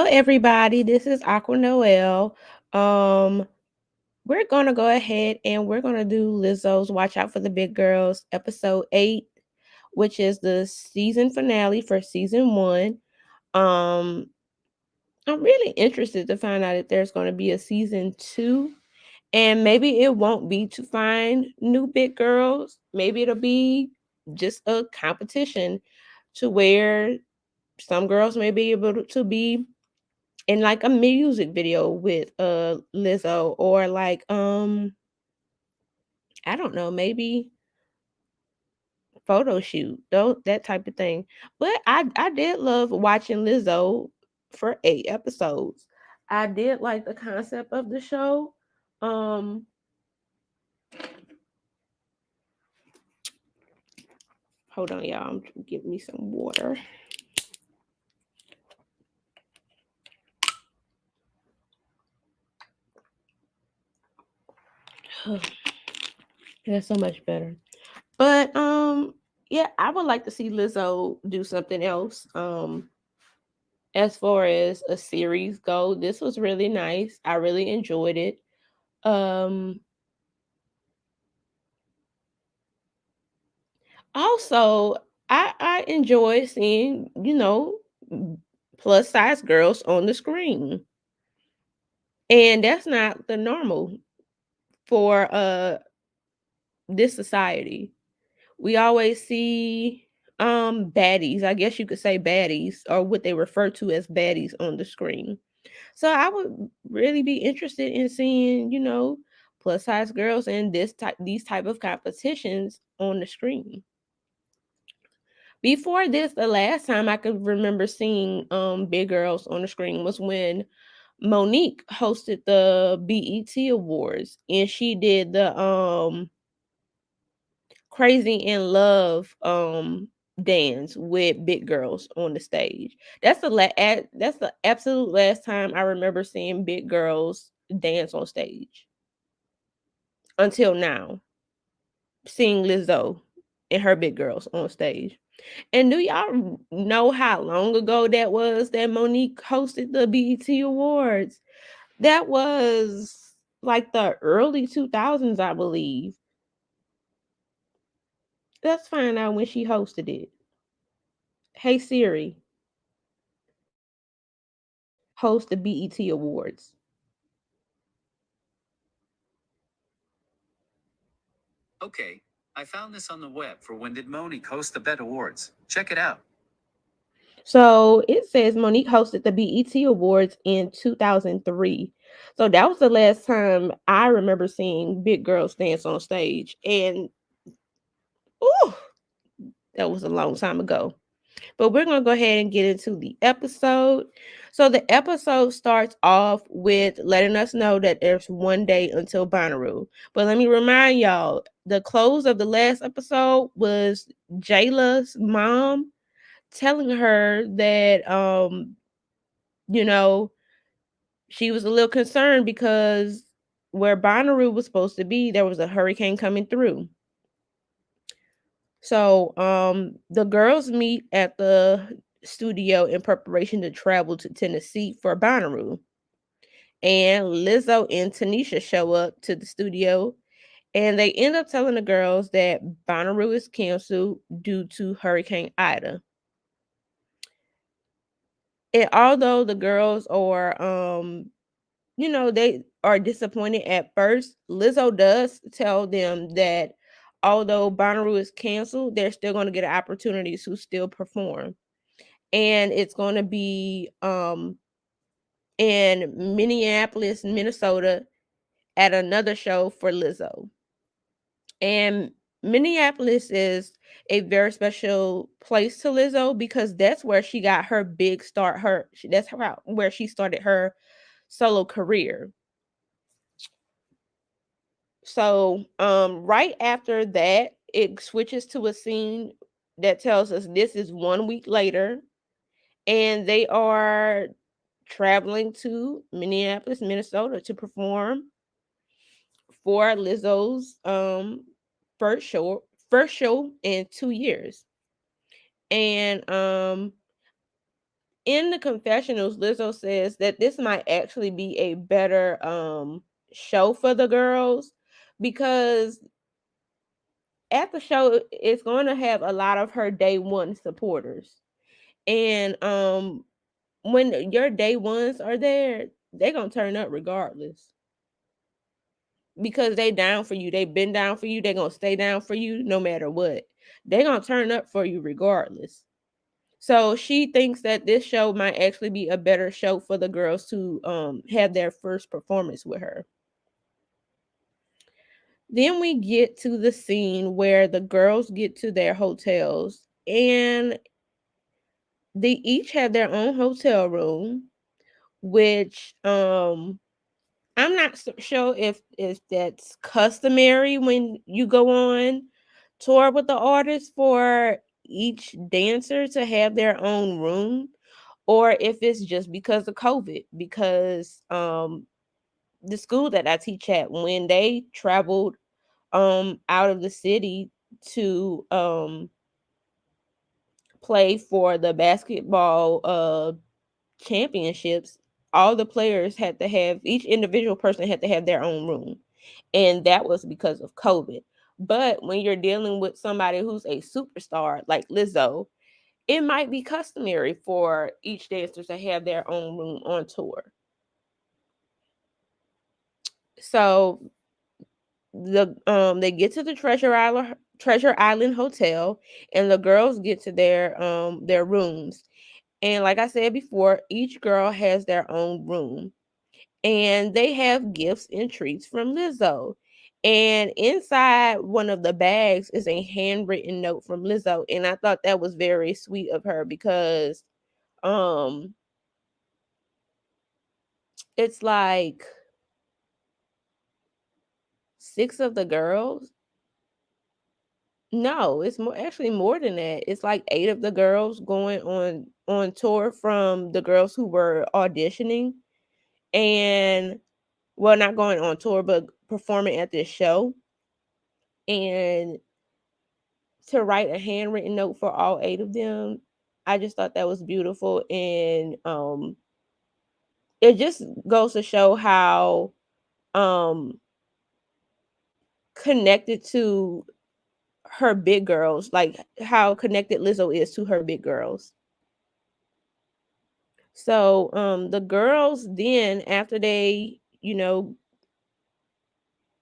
everybody. This is Aqua Noel. Um, we're gonna go ahead and we're gonna do Lizzo's "Watch Out for the Big Girls" episode 8, which is the season finale for season 1. Um, I'm really interested to find out if there's gonna be a season 2, and maybe it won't be to find new big girls. Maybe it'll be just a competition to where some girls may be able to be in like a music video with Lizzo, or like I don't know, maybe photo shoot, though, that type of thing. But I did love watching Lizzo for 8 episodes. I did like the concept of the show. Um Hold on, y'all. I'm give me some water. That's so much better. But yeah, I would like to see Lizzo do something else. As far as a series go, this was really nice. I really enjoyed it. Um Also, I enjoy seeing, plus size girls on the screen. And that's not the normal for this society. We always see baddies, I guess you could say baddies, or what they refer to as baddies on the screen. So I would really be interested in seeing, plus size girls and these type of competitions on the screen. Before this, the last time I could remember seeing big girls on the screen was when Monique hosted the BET Awards, and she did the Crazy in Love dance with big girls on the stage. That's the absolute last time I remember seeing big girls dance on stage. Until now, seeing Lizzo and her big girls on stage. And do y'all know how long ago that was that Monique hosted the BET Awards? That was like the early 2000s, I believe. Let's find out when she hosted it. Hey Siri, host the BET Awards. Okay, I found this on the web for when did Monique host the BET Awards. Check it out. So it says Monique hosted the BET Awards in 2003. So that was the last time I remember seeing big girls dance on stage. And ooh, that was a long time ago. But we're going to go ahead and get into the episode. So the episode starts off with letting us know that there's one day until Bonnaroo. But let me remind y'all, the close of the last episode was Jayla's mom telling her that you know, she was a little concerned because where Bonnaroo was supposed to be, there was a hurricane coming through. So, the girls meet at the studio in preparation to travel to Tennessee for Bonnaroo. And Lizzo and Tanisha show up to the studio, and they end up telling the girls that Bonnaroo is canceled due to Hurricane Ida. And although the girls are, they are disappointed at first, Lizzo does tell them that although Bonnaroo is canceled, they're still going to get an opportunity to still perform. And it's going to be in Minneapolis, Minnesota, at another show for Lizzo. And Minneapolis is a very special place to Lizzo because that's where she got her big start. Where she started her solo career. So, right after that, it switches to a scene that tells us this is 1 week later, and they are traveling to Minneapolis, Minnesota to perform for Lizzo's first show in 2 years. And In the confessionals, Lizzo says that this might actually be a better show for the girls, because at the show it's going to have a lot of her day one supporters. And when your day ones are there, they're going to turn up regardless, because they down for you. They've been down for you. They're going to stay down for you no matter what. They're going to turn up for you regardless. So she thinks that this show might actually be a better show for the girls to have their first performance with her. Then we get to the scene where the girls get to their hotels, and they each have their own hotel room, which I'm not sure if that's customary when you go on tour with the artist for each dancer to have their own room, or if it's just because of COVID. Because the school that I teach at, when they traveled out of the city to play for the basketball championships, all the players had to have, each individual person had to have their own room. And that was because of COVID. But when you're dealing with somebody who's a superstar like Lizzo, it might be customary for each dancer to have their own room on tour. So they get to the Treasure Island Hotel, and the girls get to their rooms. And like I said before, each girl has their own room, and they have gifts and treats from Lizzo. And inside one of the bags is a handwritten note from Lizzo, and I thought that was very sweet of her, because um it's like six of the girls. No, it's more, actually more than that. It's like eight of the girls going on tour from the girls who were auditioning, and well, not going on tour, but performing at this show. And to write a handwritten note for all eight of them, I just thought that was beautiful. And it just goes to show how um connected to her big girls, like how connected Lizzo is to her big girls. So the girls then, after they,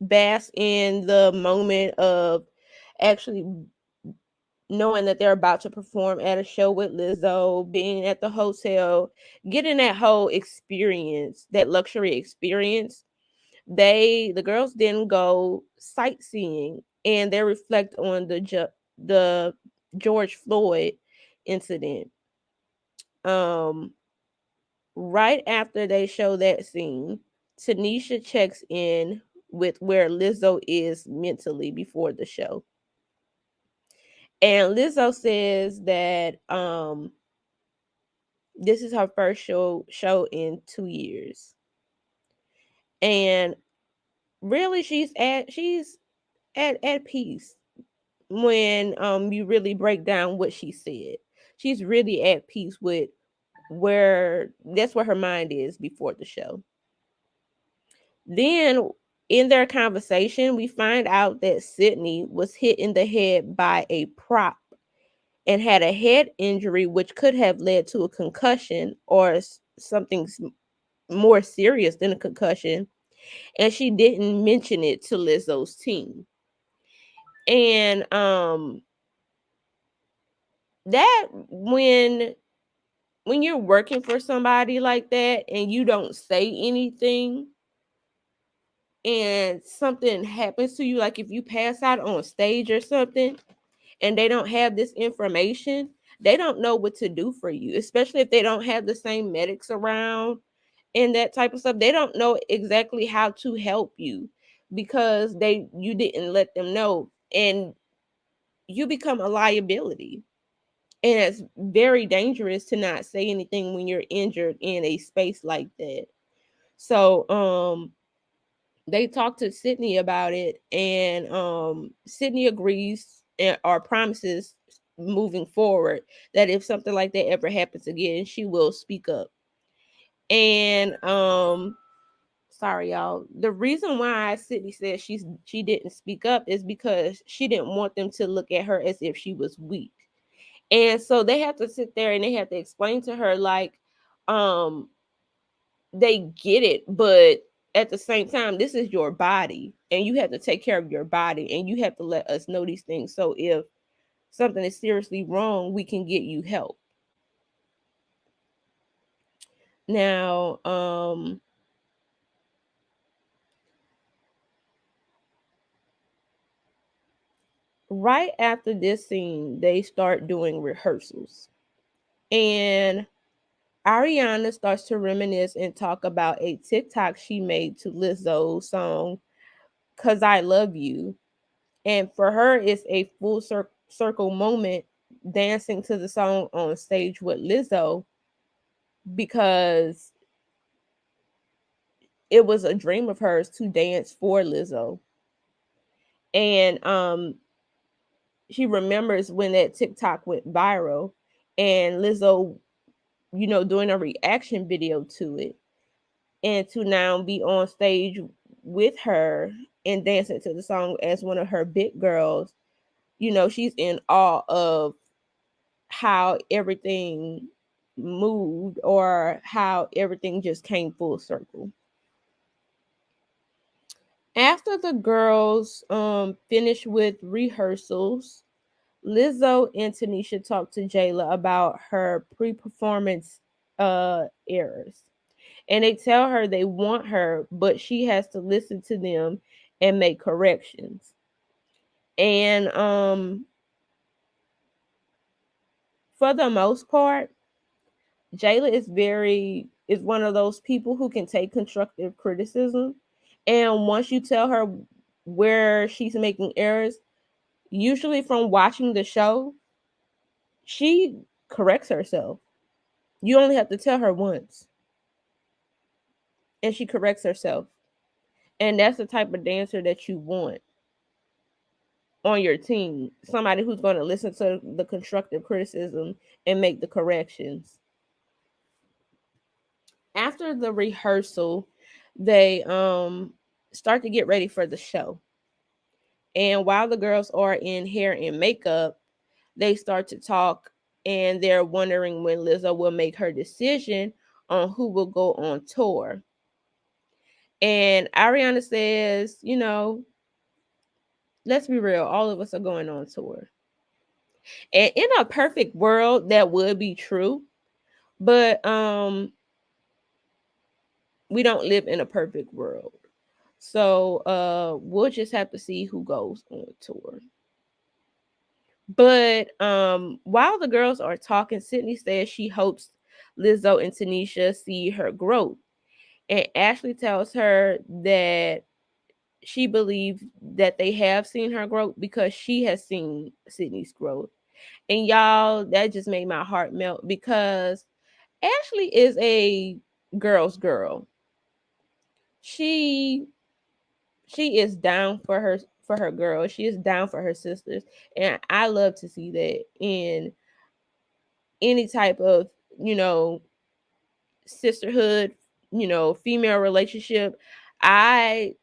bask in the moment of actually knowing that they're about to perform at a show with Lizzo, being at the hotel, getting that whole experience, that luxury experience, the girls then go sightseeing, and they reflect on the George Floyd incident. Um right after they show that scene, Tanisha checks in with where Lizzo is mentally before the show. And Lizzo says that this is her first show in 2 years. And really she's at peace when you really break down what she said. She's really at peace with where that's where her mind is before the show. Then in their conversation, we find out that Sydney was hit in the head by a prop and had a head injury, which could have led to a concussion or something more serious than a concussion. And she didn't mention it to Lizzo's team. And that when you're working for somebody like that and you don't say anything, and something happens to you, like if you pass out on stage or something, and they don't have this information, they don't know what to do for you, especially if they don't have the same medics around and that type of stuff. They don't know exactly how to help you because you didn't let them know, and you become a liability. And it's very dangerous to not say anything when you're injured in a space like that. So they talked to Sydney about it, and Sydney agrees or promises moving forward, that if something like that ever happens again, she will speak up. And sorry y'all, the reason why Sydney said she didn't speak up is because she didn't want them to look at her as if she was weak. And so they have to sit there and they have to explain to her, like, um they get it, but at the same time, this is your body and you have to take care of your body and you have to let us know these things, so if something is seriously wrong, we can get you help. Now, right after this scene, they start doing rehearsals. And Ariana starts to reminisce and talk about a TikTok she made to Lizzo's song "Cause I Love You." And for her, it's a full circle moment dancing to the song on stage with Lizzo, because it was a dream of hers to dance for Lizzo. And she remembers when that TikTok went viral and Lizzo, doing a reaction video to it, and to now be on stage with her and dancing to the song as one of her big girls. She's in awe of how everything moved, or how everything just came full circle. After the girls finished with rehearsals, Lizzo and Tanisha talked to Jayla about her pre-performance errors. And they tell her they want her, but she has to listen to them and make corrections. And for the most part, Jayla is one of those people who can take constructive criticism. And once you tell her where she's making errors, usually from watching the show, she corrects herself. You only have to tell her once, and she corrects herself. And that's the type of dancer that you want on your team. Somebody who's going to listen to the constructive criticism and make the corrections. After the rehearsal, they start to get ready for the show. And while the girls are in hair and makeup, they start to talk, and they're wondering when Lizzo will make her decision on who will go on tour. And Ariana says, let's be real, all of us are going on tour. And in a perfect world, that would be true. But we don't live in a perfect world. So we'll just have to see who goes on tour. But while the girls are talking, Sydney says she hopes Lizzo and Tanisha see her growth. And Ashley tells her that she believes that they have seen her growth because she has seen Sydney's growth. And y'all, that just made my heart melt, because Ashley is a girl's girl. She she is down for her girl. She is down for her sisters. And I love to see that in any type of, you know, sisterhood, female relationship. I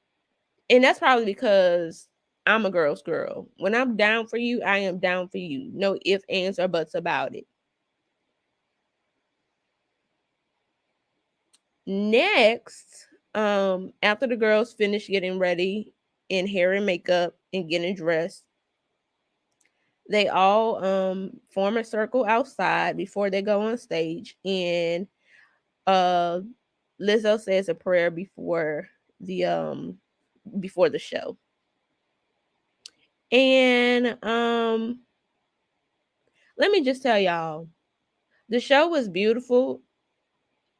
And that's probably because I'm a girl's girl. When I'm down for you, I am down for you. No ifs, ands, or buts about it. Next, after the girls finish getting ready in hair and makeup and getting dressed, they all form a circle outside before they go on stage, and uh Lizzo says a prayer the before the show. And let me just tell y'all, the show was beautiful,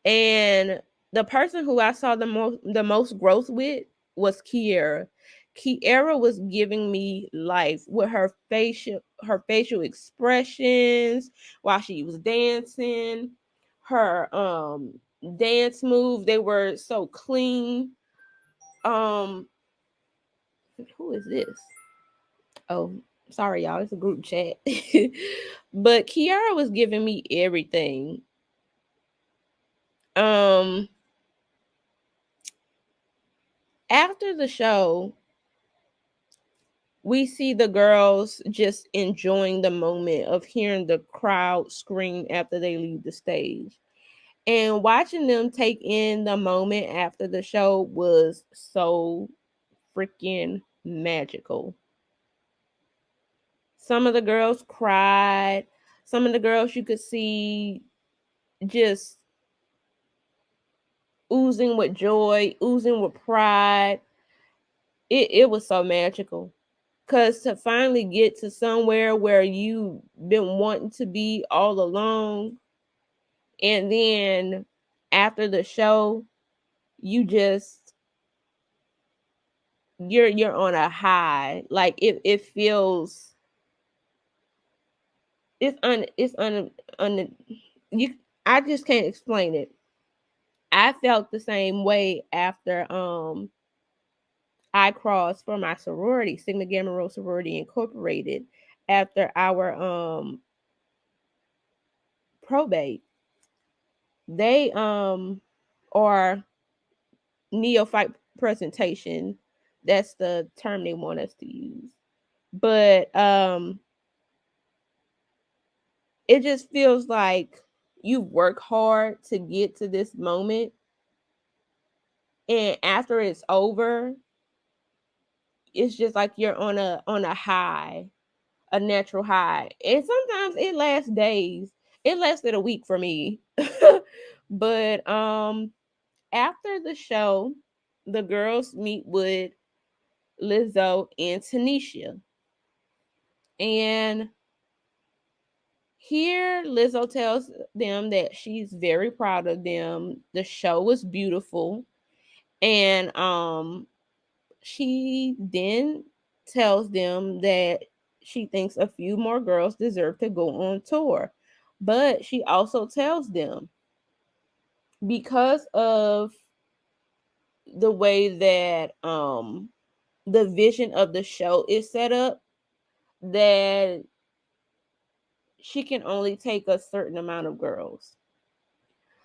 and the person who I saw the most growth with was Kiera. Kiera was giving me life with her facial expressions while she was dancing. Her dance moves, they were so clean. Um who is this? Oh, Sorry, y'all, it's a group chat. But Kiara was giving me everything. Um, After the show, we see the girls just enjoying the moment of hearing the crowd scream after they leave the stage. And watching them take in the moment after the show was so freaking magical. Some of the girls cried. Some of the girls you could see just oozing with joy, oozing with pride. It was so magical. Cause to finally get to somewhere where you've been wanting to be all along, and then after the show, you just you're on a high. Like it feels it's un you I just can't explain it. I felt the same way after I crossed for my sorority, Sigma Gamma Rho Sorority Incorporated, after our probate. They or neophyte presentation. That's the term they want us to use. But it just feels like you work hard to get to this moment, and after it's over, it's just like you're on a high, a natural high. And sometimes it lasts days. It lasted a week for me. But after the show, the girls meet with Lizzo and Tanisha. And here Lizzo tells them that she's very proud of them. The show was beautiful. And she then tells them that she thinks a few more girls deserve to go on tour. But she also tells them, because of the way that the vision of the show is set up, that she can only take a certain amount of girls.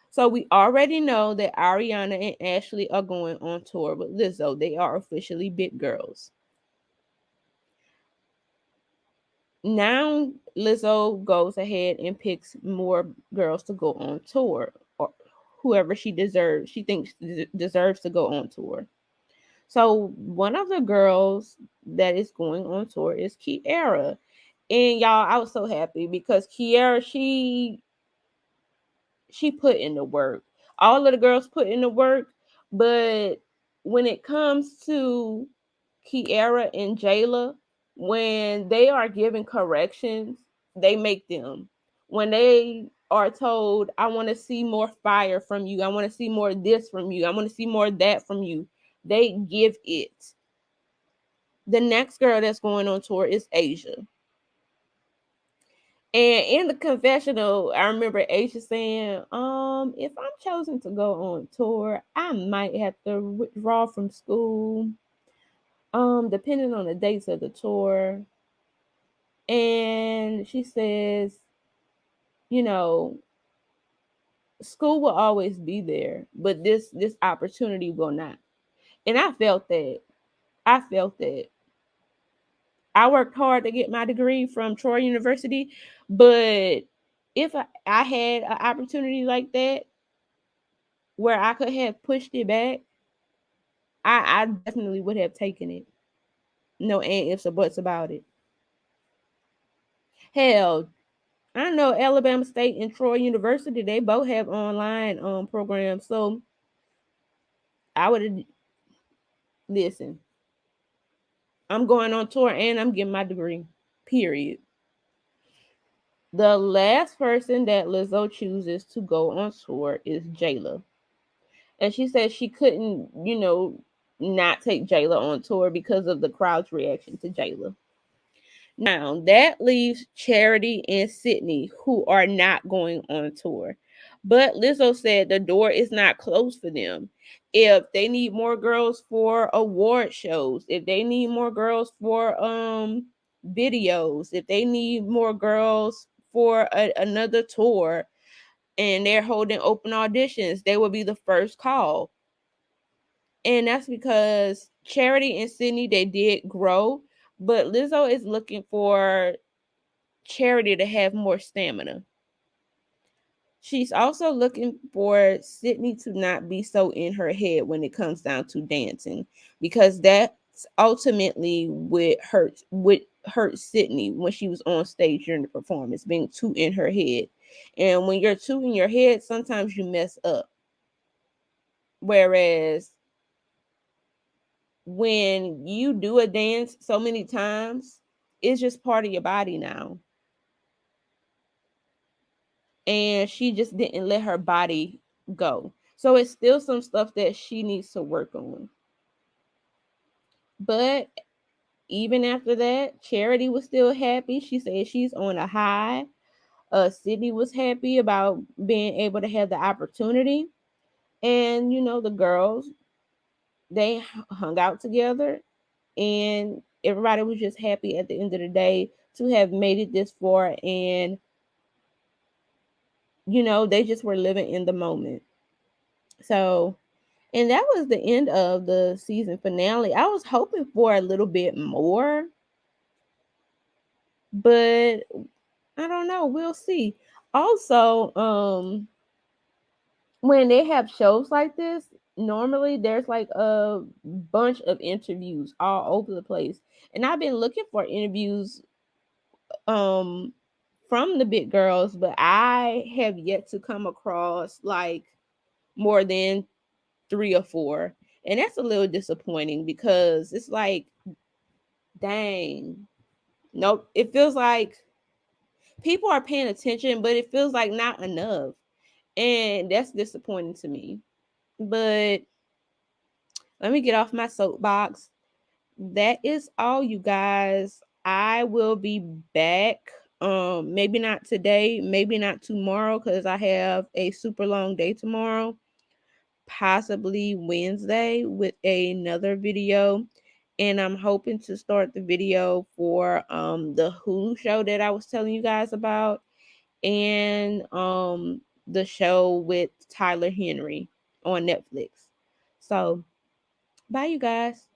So we already know that Ariana and Ashley are going on tour with Lizzo. They are officially big girls. Now Lizzo goes ahead and picks more girls to go on tour, or whoever she thinks deserves to go on tour. So one of the girls that is going on tour is Kiara. And y'all, I was so happy because Kiara, she put in the work. All of the girls put in the work, but when it comes to Kiara and Jayla, when they are given corrections, they make them. When they are told, I want to see more fire from you, I want to see more of this from you, I want to see more of that from you, they give it. The next girl that's going on tour is Asia. And in the confessional, I remember Asia saying, if I'm chosen to go on tour, I might have to withdraw from school, depending on the dates of the tour. And she says, you know, school will always be there, but this opportunity will not. And I felt that. I felt that. I worked hard to get my degree from Troy University, but if I had an opportunity like that where I could have pushed it back, I definitely would have taken it. No and ifs or buts about it. Hell, I know Alabama State and Troy University, they both have online programs. So I would have listen. I'm going on tour and I'm getting my degree. Period. The last person that Lizzo chooses to go on tour is Jayla. And she said she couldn't, not take Jayla on tour because of the crowd's reaction to Jayla. Now that leaves Charity and Sydney, who are not going on tour. But Lizzo said the door is not closed for them. If they need more girls for award shows, if they need more girls for videos, if they need more girls for another tour and they're holding open auditions, they will be the first call. And that's because Charity and Sydney, they did grow, but Lizzo is looking for Charity to have more stamina. She's also looking for Sydney to not be so in her head when it comes down to dancing, because that's ultimately what hurt Sydney when she was on stage during the performance, being too in her head. And when you're too in your head, sometimes you mess up. Whereas when you do a dance so many times, it's just part of your body now. And she just didn't let her body go. So it's still some stuff that she needs to work on. But even after that, Charity was still happy. She said she's on a high. Sydney was happy about being able to have the opportunity. And the girls, they hung out together, and everybody was just happy at the end of the day to have made it this far. And they just were living in the moment. So, and that was the end of the season finale. I was hoping for a little bit more, but I don't know. We'll see. Also, when they have shows like this, normally there's like a bunch of interviews all over the place. And I've been looking for interviews um from the big girls, but I have yet to come across like more than 3 or 4. And that's a little disappointing because it's like, dang. Nope. It feels like people are paying attention, but it feels like not enough. And that's disappointing to me. But let me get off my soapbox. That is all, you guys. I will be back. Maybe not today, maybe not tomorrow, because I have a super long day tomorrow. Possibly Wednesday with another video. And I'm hoping to start the video for the Hulu show that I was telling you guys about, and the show with Tyler Henry on Netflix. So bye, you guys.